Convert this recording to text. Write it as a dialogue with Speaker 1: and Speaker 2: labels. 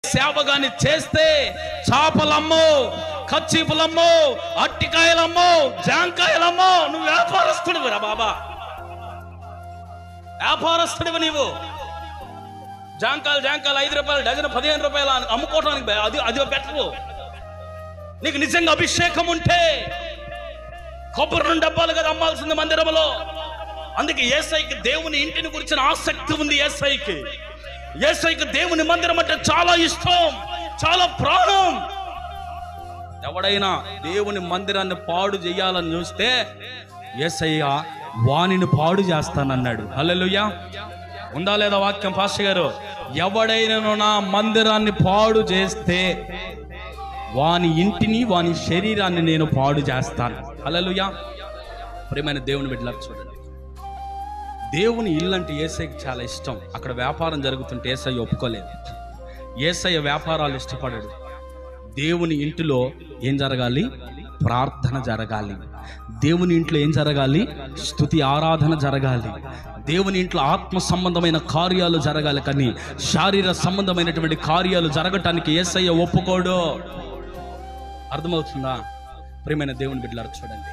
Speaker 1: సేవగాని చేస్తే చాపలమ్మో, కచ్చిపులమ్మో, అట్టికాయలమ్మో, జాంకాయలమ్మో. నువ్వు వ్యాపారస్తుడివి రా బాబా, వ్యాపారస్తుడివి నీవు. జాంకాయలు 5 రూపాయలు డజన్, 15 రూపాయలు అమ్ముకోవడానికి అది బెటరు. నీకు నిజంగా అభిషేకం ఉంటే కొబ్బరి డబ్బాలు కదా అమ్మాల్సింది మందిరంలో. అందుకే యేసయ్యకి దేవుని ఇంటిని గురించిన ఆసక్తి ఉంది. యేసయ్యకి దేవుని మందిరం అంటే చాలా ఇష్టం, చాలా ప్రాణం. ఎవడైనా దేవుని మందిరాన్ని పాడు చేయాలని చూస్తే యేసయ్య వానిని పాడు చేస్తానన్నాడు. హల్లెలూయా. ఉందా లేదా వాక్యం పాస్టర్ గారు? ఎవడైనా నా మందిరాన్ని పాడు చేస్తే వాని ఇంటిని, వాని శరీరాన్ని నేను పాడు చేస్తాను. హల్లెలూయా. ప్రియమైన దేవుని బిడ్డలారా చూడండి, దేవుని ఇల్లు అంటే యేసయ్యకి చాలా ఇష్టం. అక్కడ వ్యాపారం జరుగుతుంటే యేసయ్య ఒప్పుకోలేదు. యేసయ్య వ్యాపారాలు ఇష్టపడాడు. దేవుని ఇంటిలో ఏం జరగాలి? ప్రార్థన జరగాలి. దేవుని ఇంట్లో ఏం జరగాలి? స్తుతి ఆరాధన జరగాలి. దేవుని ఇంట్లో ఆత్మ సంబంధమైన కార్యాలు జరగాలి, కానీ శారీర సంబంధమైనటువంటి కార్యాలు జరగటానికి యేసయ్య ఒప్పుకోడు. అర్థమవుతుందా? ప్రియమైన దేవుని బిడ్డలారా చూడండి,